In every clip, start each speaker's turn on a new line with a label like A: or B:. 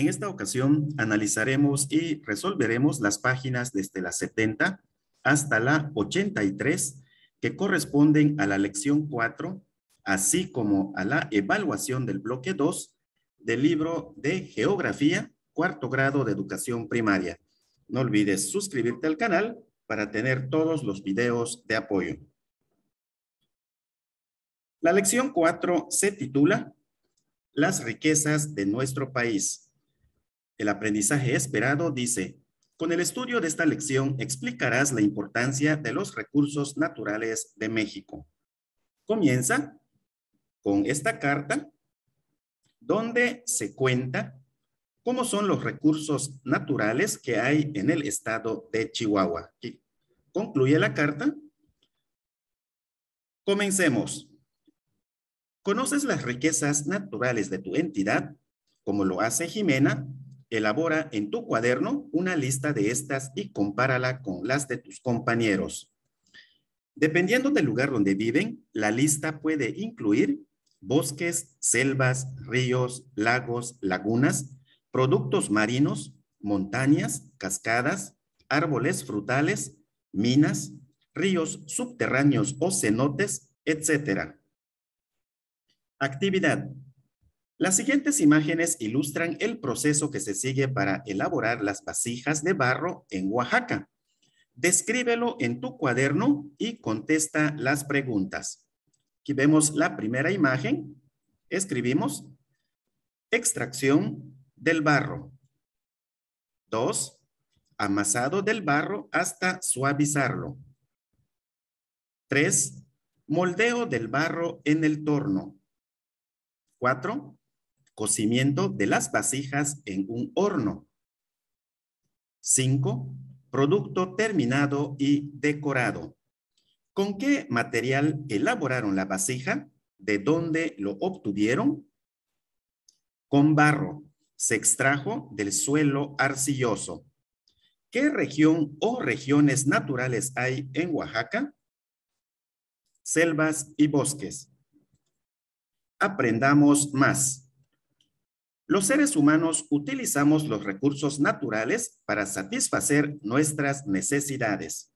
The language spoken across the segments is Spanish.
A: En esta ocasión analizaremos y resolveremos las páginas desde la 70 hasta la 83 que corresponden a la lección 4, así como a la evaluación del bloque 2 del libro de Geografía, cuarto grado de educación primaria. No olvides suscribirte al canal para tener todos los videos de apoyo. La lección 4 se titula Las riquezas de nuestro país. El aprendizaje esperado dice, con el estudio de esta lección explicarás la importancia de los recursos naturales de México. Comienza con esta carta donde se cuenta cómo son los recursos naturales que hay en el estado de Chihuahua. Aquí concluye la carta. Comencemos. ¿Conoces las riquezas naturales de tu entidad? Como lo hace Jimena, elabora en tu cuaderno una lista de estas y compárala con las de tus compañeros. Dependiendo del lugar donde viven, la lista puede incluir bosques, selvas, ríos, lagos, lagunas, productos marinos, montañas, cascadas, árboles frutales, minas, ríos subterráneos o cenotes, etc. Actividad. Las siguientes imágenes ilustran el proceso que se sigue para elaborar las vasijas de barro en Oaxaca. Descríbelo en tu cuaderno y contesta las preguntas. Aquí vemos la primera imagen. Escribimos extracción del barro. 2. Amasado del barro hasta suavizarlo. 3. Moldeo del barro en el torno. 4. Cocimiento de las vasijas en un horno. 5. Producto terminado y decorado. ¿Con qué material elaboraron la vasija? ¿De dónde lo obtuvieron? Con barro. Se extrajo del suelo arcilloso. ¿Qué región o regiones naturales hay en Oaxaca? Selvas y bosques. Aprendamos más. Los seres humanos utilizamos los recursos naturales para satisfacer nuestras necesidades.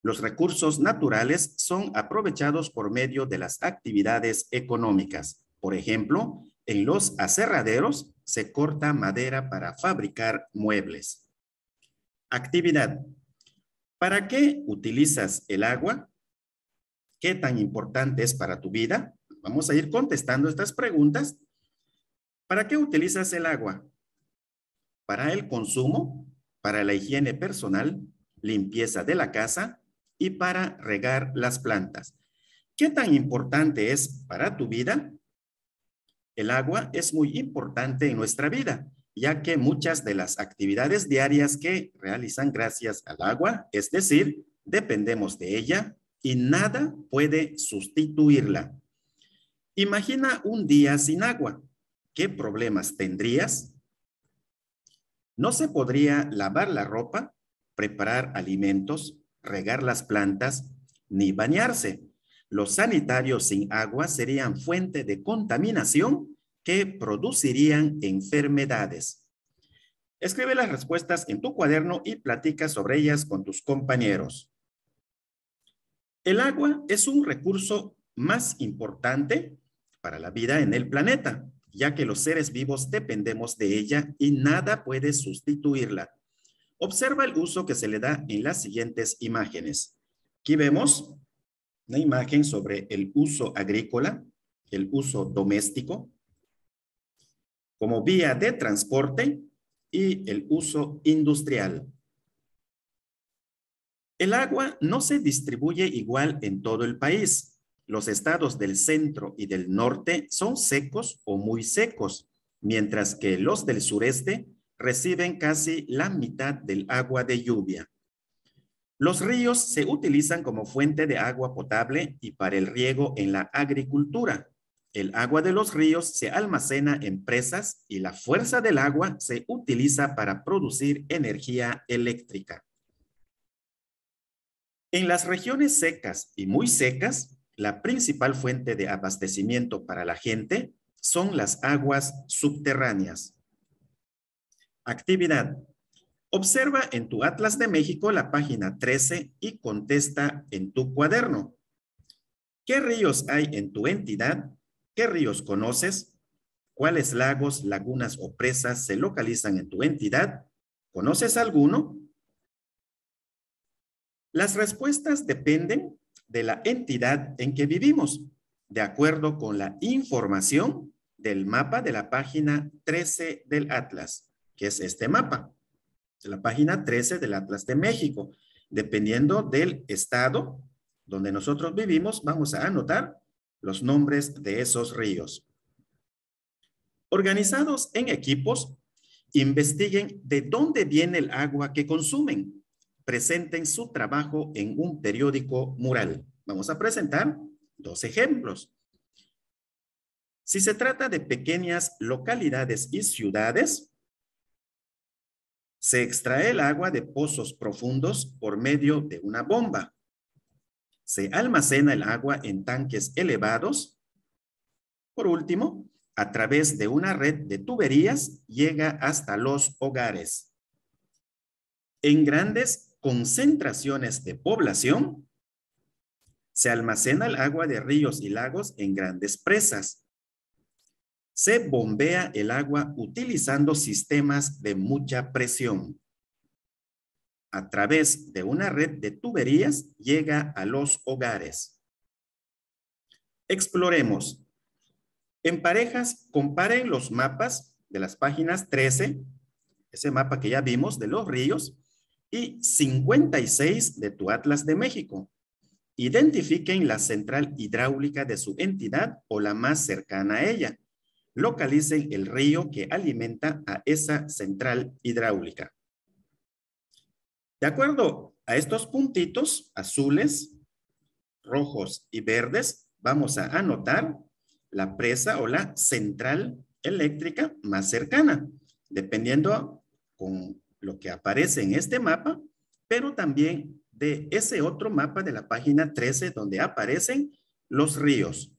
A: Los recursos naturales son aprovechados por medio de las actividades económicas. Por ejemplo, en los aserraderos se corta madera para fabricar muebles. Actividad. ¿Para qué utilizas el agua? ¿Qué tan importante es para tu vida? Vamos a ir contestando estas preguntas. ¿Para qué utilizas el agua? Para el consumo, para la higiene personal, limpieza de la casa y para regar las plantas. ¿Qué tan importante es para tu vida? El agua es muy importante en nuestra vida, ya que muchas de las actividades diarias que realizan gracias al agua, es decir, dependemos de ella y nada puede sustituirla. Imagina un día sin agua. ¿Qué problemas tendrías? No se podría lavar la ropa, preparar alimentos, regar las plantas, ni bañarse. Los sanitarios sin agua serían fuente de contaminación que producirían enfermedades. Escribe las respuestas en tu cuaderno y platica sobre ellas con tus compañeros. El agua es un recurso más importante para la vida en el planeta, ya que los seres vivos dependemos de ella y nada puede sustituirla. Observa el uso que se le da en las siguientes imágenes. Aquí vemos una imagen sobre el uso agrícola, el uso doméstico, como vía de transporte y el uso industrial. El agua no se distribuye igual en todo el país. Los estados del centro y del norte son secos o muy secos, mientras que los del sureste reciben casi la mitad del agua de lluvia. Los ríos se utilizan como fuente de agua potable y para el riego en la agricultura. El agua de los ríos se almacena en presas y la fuerza del agua se utiliza para producir energía eléctrica. En las regiones secas y muy secas, la principal fuente de abastecimiento para la gente son las aguas subterráneas. Actividad. Observa en tu Atlas de México la página 13 y contesta en tu cuaderno. ¿Qué ríos hay en tu entidad? ¿Qué ríos conoces? ¿Cuáles lagos, lagunas o presas se localizan en tu entidad? ¿Conoces alguno? Las respuestas dependen de la entidad en que vivimos, de acuerdo con la información del mapa de la página 13 del Atlas, que es este mapa, de la página 13 del Atlas de México. Dependiendo del estado donde nosotros vivimos, vamos a anotar los nombres de esos ríos. Organizados en equipos, investiguen de dónde viene el agua que consumen. Presenten su trabajo en un periódico mural. Vamos a presentar 2 ejemplos. Si se trata de pequeñas localidades y ciudades, se extrae el agua de pozos profundos por medio de una bomba. Se almacena el agua en tanques elevados. Por último, a través de una red de tuberías llega hasta los hogares. En grandes concentraciones de población, se almacena el agua de ríos y lagos en grandes presas. Se bombea el agua utilizando sistemas de mucha presión. A través de una red de tuberías llega a los hogares. Exploremos. En parejas, comparen los mapas de las páginas 13, ese mapa que ya vimos de los ríos, y 56 de tu Atlas de México. Identifiquen la central hidráulica de su entidad o la más cercana a ella. Localicen el río que alimenta a esa central hidráulica. De acuerdo a estos puntitos azules, rojos y verdes, vamos a anotar la presa o la central eléctrica más cercana, dependiendo con lo que aparece en este mapa, pero también de ese otro mapa de la página 13 donde aparecen los ríos.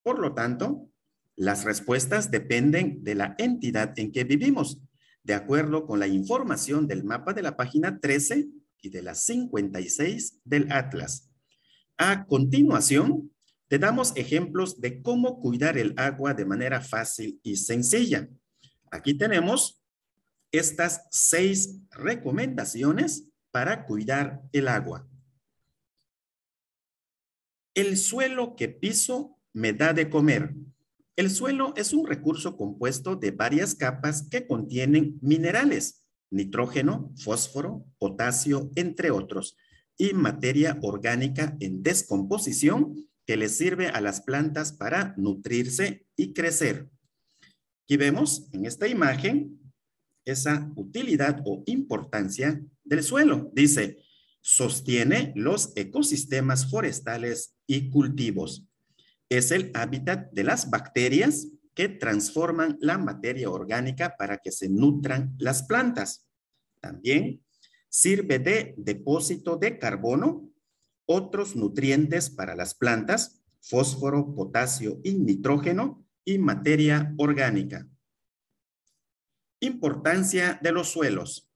A: Por lo tanto, las respuestas dependen de la entidad en que vivimos, de acuerdo con la información del mapa de la página 13 y de la 56 del Atlas. A continuación, te damos ejemplos de cómo cuidar el agua de manera fácil y sencilla. Aquí tenemos estas 6 recomendaciones para cuidar el agua. El suelo que piso me da de comer. El suelo es un recurso compuesto de varias capas que contienen minerales, nitrógeno, fósforo, potasio, entre otros, y materia orgánica en descomposición que les sirve a las plantas para nutrirse y crecer. Aquí vemos en esta imagen esa utilidad o importancia del suelo. Dice, sostiene los ecosistemas forestales y cultivos. Es el hábitat de las bacterias que transforman la materia orgánica para que se nutran las plantas. También sirve de depósito de carbono, otros nutrientes para las plantas, fósforo, potasio y nitrógeno y materia orgánica. Importancia de los suelos.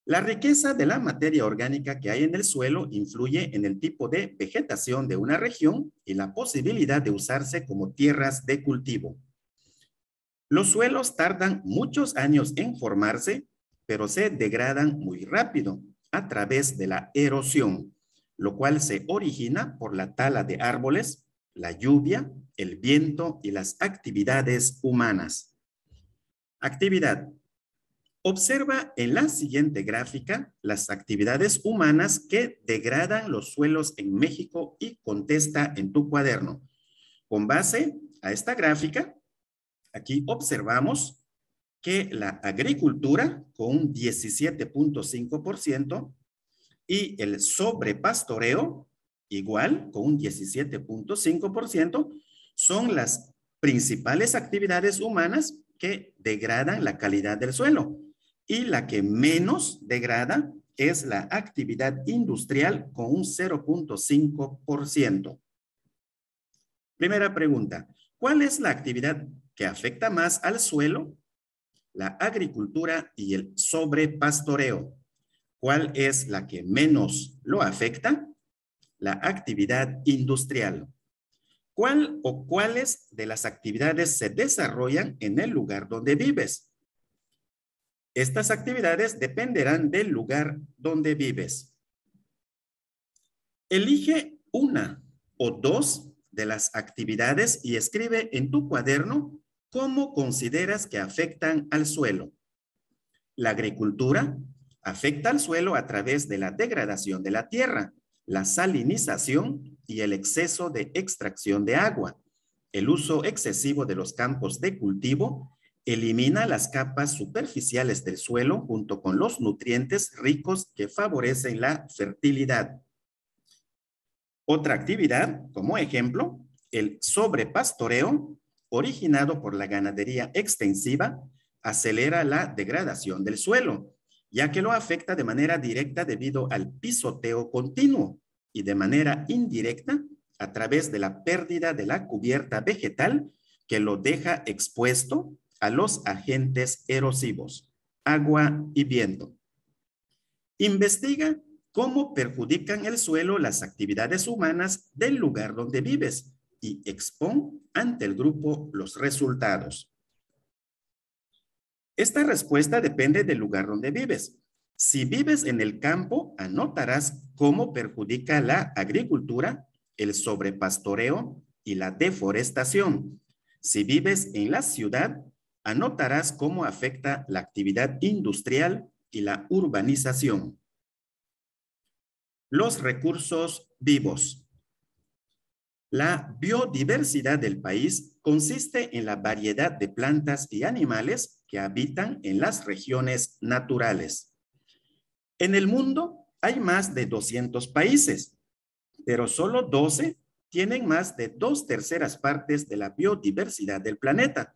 A: La riqueza de la materia orgánica que hay en el suelo influye en el tipo de vegetación de una región y la posibilidad de usarse como tierras de cultivo. Los suelos tardan muchos años en formarse, pero se degradan muy rápido a través de la erosión, lo cual se origina por la tala de árboles, la lluvia, el viento y las actividades humanas. Actividad. Observa en la siguiente gráfica las actividades humanas que degradan los suelos en México y contesta en tu cuaderno. Con base a esta gráfica, aquí observamos que la agricultura con un 17.5% y el sobrepastoreo igual con un 17.5% son las principales actividades humanas que degradan la calidad del suelo. Y la que menos degrada es la actividad industrial con un 0.5%. Primera pregunta, ¿cuál es la actividad que afecta más al suelo? la agricultura y el sobrepastoreo. ¿Cuál es la que menos lo afecta? La actividad industrial. ¿Cuál o cuáles de las actividades se desarrollan en el lugar donde vives? Estas actividades dependerán del lugar donde vives. Elige una o dos de las actividades y escribe en tu cuaderno cómo consideras que afectan al suelo. La agricultura afecta al suelo a través de la degradación de la tierra, la salinización y el exceso de extracción de agua. El uso excesivo de los campos de cultivo elimina las capas superficiales del suelo junto con los nutrientes ricos que favorecen la fertilidad. Otra actividad, como ejemplo, el sobrepastoreo, originado por la ganadería extensiva, acelera la degradación del suelo, ya que lo afecta de manera directa debido al pisoteo continuo y de manera indirecta a través de la pérdida de la cubierta vegetal que lo deja expuesto a los agentes erosivos, agua y viento. Investiga cómo perjudican el suelo las actividades humanas del lugar donde vives y expón ante el grupo los resultados. Esta respuesta depende del lugar donde vives. Si vives en el campo, anotarás cómo perjudica la agricultura, el sobrepastoreo y la deforestación. Si vives en la ciudad, anotarás cómo afecta la actividad industrial y la urbanización. Los recursos vivos. La biodiversidad del país consiste en la variedad de plantas y animales que habitan en las regiones naturales. En el mundo hay más de 200 países, pero solo 12 tienen más de 2/3 partes de la biodiversidad del planeta.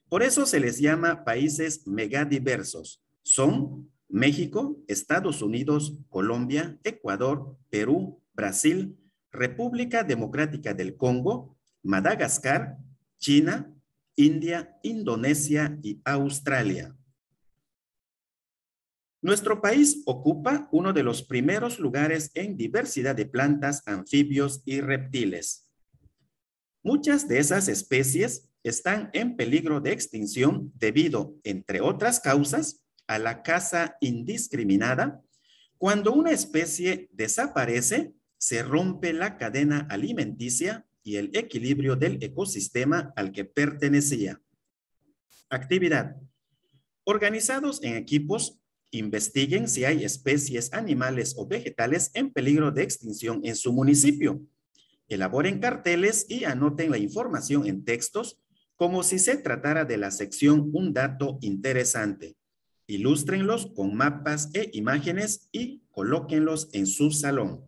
A: Por eso se les llama países megadiversos. Son México, Estados Unidos, Colombia, Ecuador, Perú, Brasil, República Democrática del Congo, Madagascar, China, India, Indonesia y Australia. Nuestro país ocupa uno de los primeros lugares en diversidad de plantas, anfibios y reptiles. Muchas de esas especies están en peligro de extinción debido, entre otras causas, a la caza indiscriminada. Cuando una especie desaparece, se rompe la cadena alimenticia y el equilibrio del ecosistema al que pertenecía. Actividad. Organizados en equipos, investiguen si hay especies animales o vegetales en peligro de extinción en su municipio. Elaboren carteles y anoten la información en textos como si se tratara de la sección Un dato interesante. Ilústrenlos con mapas e imágenes y colóquenlos en su salón.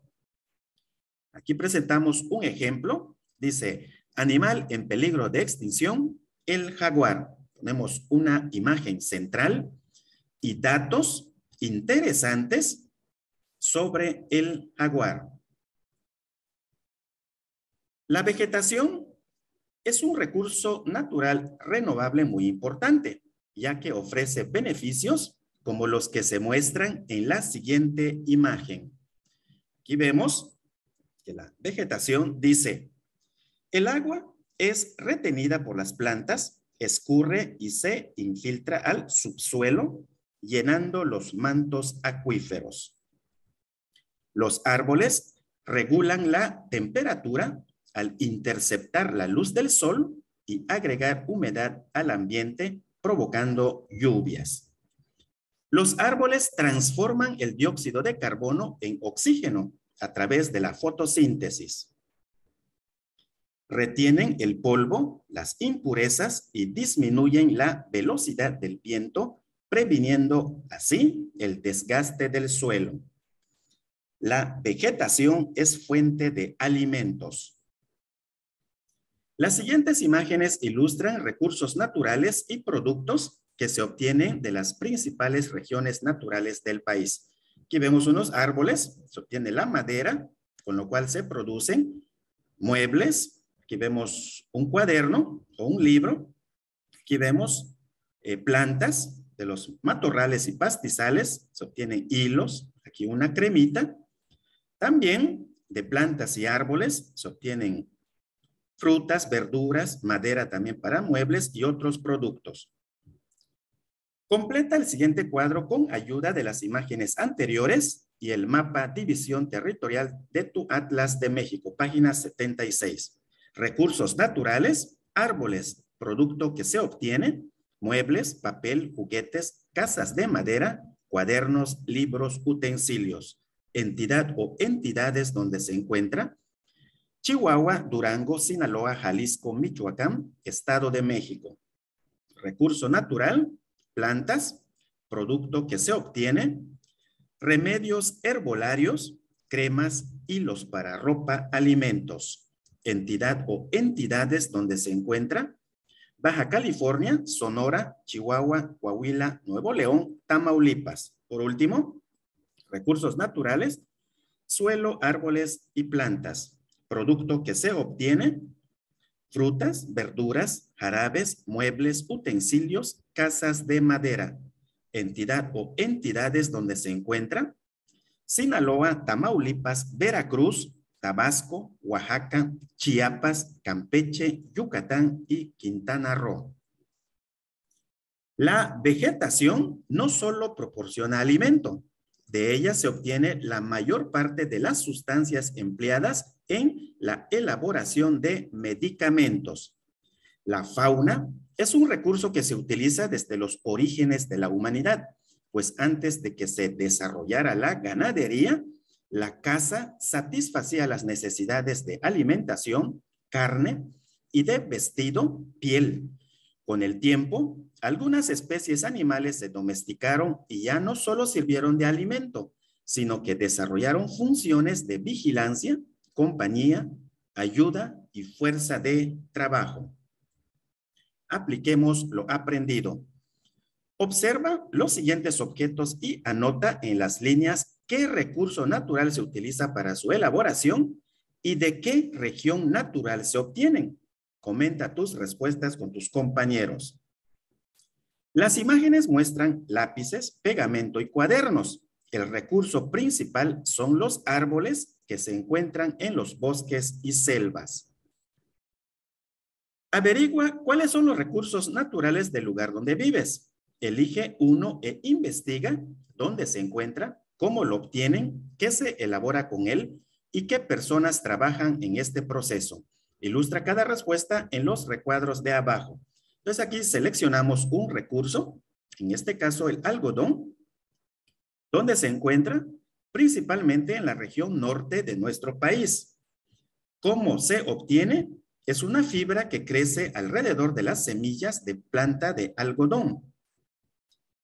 A: Aquí presentamos un ejemplo. Dice, animal en peligro de extinción, el jaguar. Ponemos una imagen central y datos interesantes sobre el jaguar. La vegetación es un recurso natural renovable muy importante, ya que ofrece beneficios como los que se muestran en la siguiente imagen. Aquí vemos que la vegetación dice, el agua es retenida por las plantas, escurre y se infiltra al subsuelo, llenando los mantos acuíferos. Los árboles regulan la temperatura al interceptar la luz del sol y agregar humedad al ambiente, provocando lluvias. Los árboles transforman el dióxido de carbono en oxígeno a través de la fotosíntesis. Retienen el polvo, las impurezas y disminuyen la velocidad del viento, previniendo así el desgaste del suelo. La vegetación es fuente de alimentos. Las siguientes imágenes ilustran recursos naturales y productos que se obtienen de las principales regiones naturales del país. Aquí vemos unos árboles, se obtiene la madera, con lo cual se producen muebles. Aquí vemos un cuaderno o un libro. Aquí vemos plantas, de los matorrales y pastizales, se obtienen hilos, aquí una cremita. También de plantas y árboles se obtienen frutas, verduras, madera también para muebles y otros productos. Completa el siguiente cuadro con ayuda de las imágenes anteriores y el mapa División Territorial de tu Atlas de México, página 76. Recursos naturales, árboles, producto que se obtiene, muebles, papel, juguetes, casas de madera, cuadernos, libros, utensilios. Entidad o entidades donde se encuentra Chihuahua, Durango, Sinaloa, Jalisco, Michoacán, Estado de México. Recurso natural, plantas, producto que se obtiene, remedios herbolarios, cremas, hilos para ropa, alimentos. Entidad o entidades donde se encuentra Baja California, Sonora, Chihuahua, Coahuila, Nuevo León, Tamaulipas. Por último, recursos naturales, suelo, árboles y plantas. Producto que se obtiene, frutas, verduras, jarabes, muebles, utensilios, casas de madera. Entidad o entidades donde se encuentra Sinaloa, Tamaulipas, Veracruz, Tabasco, Oaxaca, Chiapas, Campeche, Yucatán y Quintana Roo. La vegetación no solo proporciona alimento, de ella se obtiene la mayor parte de las sustancias empleadas en la elaboración de medicamentos. La fauna es un recurso que se utiliza desde los orígenes de la humanidad, pues antes de que se desarrollara la ganadería, la caza satisfacía las necesidades de alimentación, carne y de vestido, piel. Con el tiempo, algunas especies animales se domesticaron y ya no solo sirvieron de alimento, sino que desarrollaron funciones de vigilancia, compañía, ayuda y fuerza de trabajo. Apliquemos lo aprendido. Observa los siguientes objetos y anota en las líneas qué recurso natural se utiliza para su elaboración y de qué región natural se obtienen. Comenta tus respuestas con tus compañeros. Las imágenes muestran lápices, pegamento y cuadernos. El recurso principal son los árboles que se encuentran en los bosques y selvas. Averigua cuáles son los recursos naturales del lugar donde vives. Elige uno e investiga dónde se encuentra, cómo lo obtienen, qué se elabora con él y qué personas trabajan en este proceso. Ilustra cada respuesta en los recuadros de abajo. Entonces aquí seleccionamos un recurso, en este caso el algodón, donde se encuentra principalmente en la región norte de nuestro país. ¿Cómo se obtiene? Es una fibra que crece alrededor de las semillas de planta de algodón.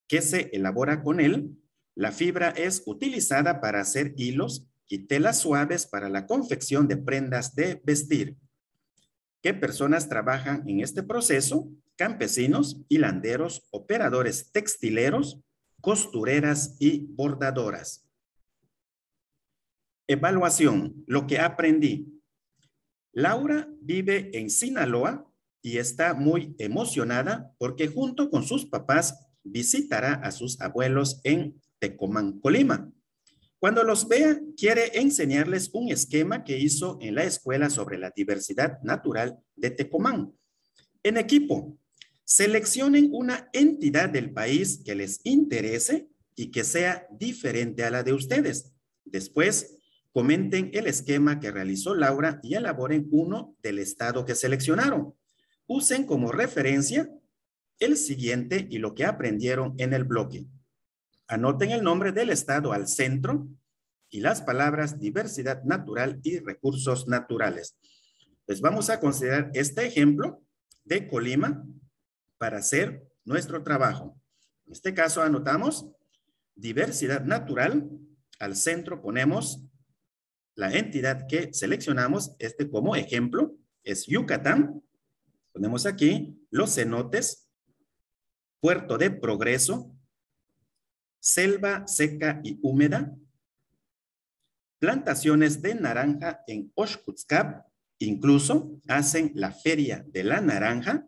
A: ¿Qué se elabora con él? La fibra es utilizada para hacer hilos y telas suaves para la confección de prendas de vestir. ¿Qué personas trabajan en este proceso? Campesinos, hilanderos, operadores textileros, costureras y bordadoras. Evaluación, lo que aprendí. Laura vive en Sinaloa y está muy emocionada porque junto con sus papás visitará a sus abuelos en Tecomán, Colima. Cuando los vea, quiere enseñarles un esquema que hizo en la escuela sobre la diversidad natural de Tecomán. En equipo, seleccionen una entidad del país que les interese y que sea diferente a la de ustedes. Después, comenten el esquema que realizó Laura y elaboren uno del estado que seleccionaron. Usen como referencia el siguiente y lo que aprendieron en el bloque. Anoten el nombre del estado al centro y las palabras diversidad natural y recursos naturales. Pues vamos a considerar este ejemplo de Colima para hacer nuestro trabajo. En este caso anotamos diversidad natural. Al centro ponemos la entidad que seleccionamos, como ejemplo, es Yucatán. Ponemos aquí los cenotes, Puerto de Progreso, selva seca y húmeda, plantaciones de naranja en Oxcutzcap, incluso hacen la feria de la naranja,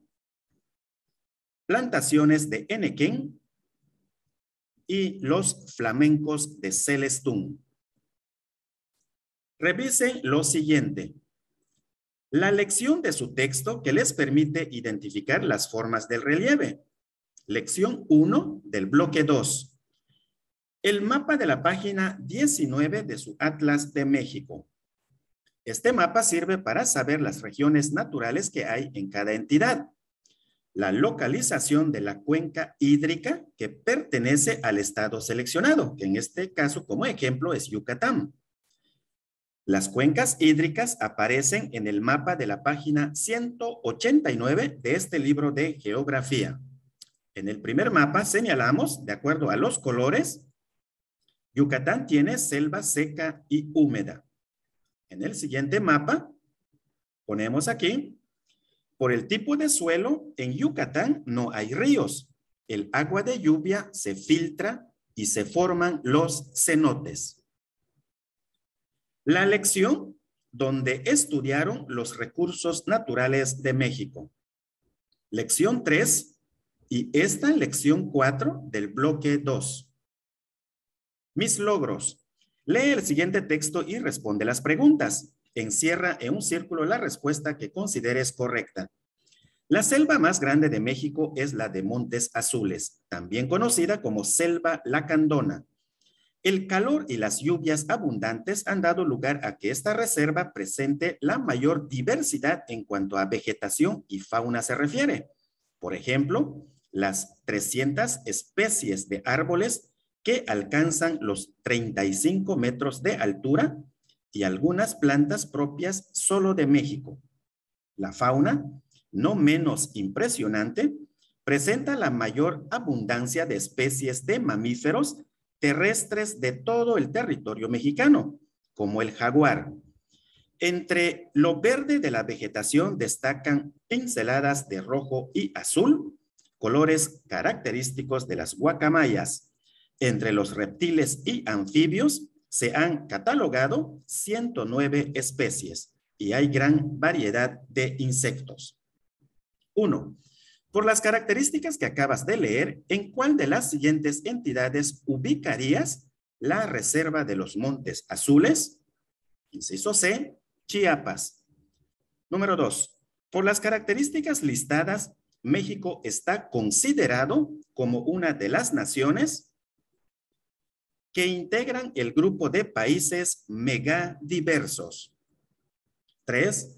A: plantaciones de Enequén y los flamencos de Celestún. Revisen lo siguiente. La lección de su texto que les permite identificar las formas del relieve. Lección 1 del bloque 2. El mapa de la página 19 de su Atlas de México. Este mapa sirve para saber las regiones naturales que hay en cada entidad. La localización de la cuenca hídrica que pertenece al estado seleccionado, que en este caso como ejemplo es Yucatán. Las cuencas hídricas aparecen en el mapa de la página 189 de este libro de geografía. En el primer mapa señalamos, de acuerdo a los colores, Yucatán tiene selva seca y húmeda. En el siguiente mapa, ponemos aquí, por el tipo de suelo, en Yucatán no hay ríos. El agua de lluvia se filtra y se forman los cenotes. La lección donde estudiaron los recursos naturales de México. Lección 3 y esta lección 4 del bloque 2. Mis logros. Lee el siguiente texto y responde las preguntas. Encierra en un círculo la respuesta que consideres correcta. La selva más grande de México es la de Montes Azules, también conocida como selva lacandona. El calor y las lluvias abundantes han dado lugar a que esta reserva presente la mayor diversidad en cuanto a vegetación y fauna se refiere. Por ejemplo, las 300 especies de árboles que alcanzan los 35 metros de altura y algunas plantas propias solo de México. La fauna, no menos impresionante, presenta la mayor abundancia de especies de mamíferos terrestres de todo el territorio mexicano, como el jaguar. Entre lo verde de la vegetación destacan pinceladas de rojo y azul, colores característicos de las guacamayas. Entre los reptiles y anfibios se han catalogado 109 especies y hay gran variedad de insectos. 1. Por las características que acabas de leer, ¿en cuál de las siguientes entidades ubicarías la Reserva de los Montes Azules? Inciso C, Chiapas. Número 2. Por las características listadas, México está considerado como una de las naciones que integran el grupo de países megadiversos. 3.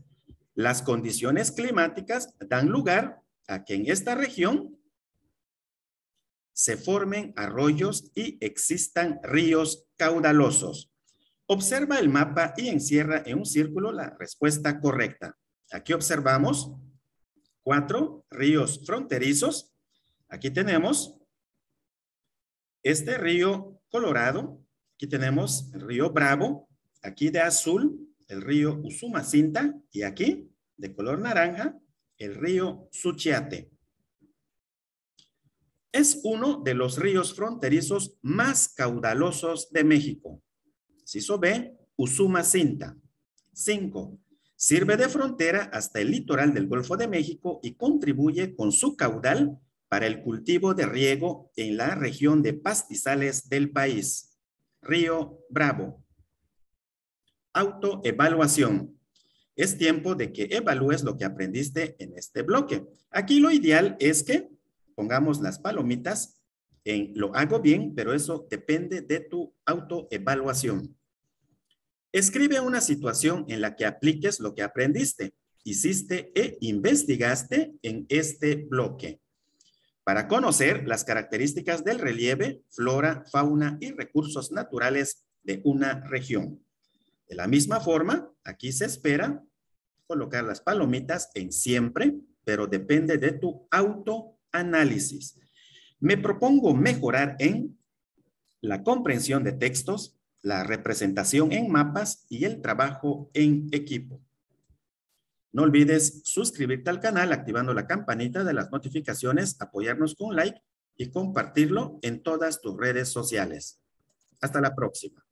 A: Las condiciones climáticas dan lugar a que en esta región se formen arroyos y existan ríos caudalosos. Observa el mapa y encierra en un círculo la respuesta correcta. Aquí observamos 4 ríos fronterizos. Aquí tenemos este río Colorado. Aquí tenemos el río Bravo. Aquí de azul, el río Usumacinta. Y aquí, de color naranja, el río Suchiate. Es uno de los ríos fronterizos más caudalosos de México. Inciso B, Usumacinta. 5. Sirve de frontera hasta el litoral del Golfo de México y contribuye con su caudal para el cultivo de riego en la región de pastizales del país. Río Bravo. Autoevaluación. Es tiempo de que evalúes lo que aprendiste en este bloque. Aquí lo ideal es que pongamos las palomitas en lo hago bien, pero eso depende de tu autoevaluación. Escribe una situación en la que apliques lo que aprendiste, hiciste e investigaste en este bloque. Para conocer las características del relieve, flora, fauna y recursos naturales de una región. De la misma forma, aquí se espera colocar las palomitas en siempre, pero depende de tu autoanálisis. Me propongo mejorar en la comprensión de textos, la representación en mapas y el trabajo en equipo. No olvides suscribirte al canal activando la campanita de las notificaciones, apoyarnos con un like y compartirlo en todas tus redes sociales. Hasta la próxima.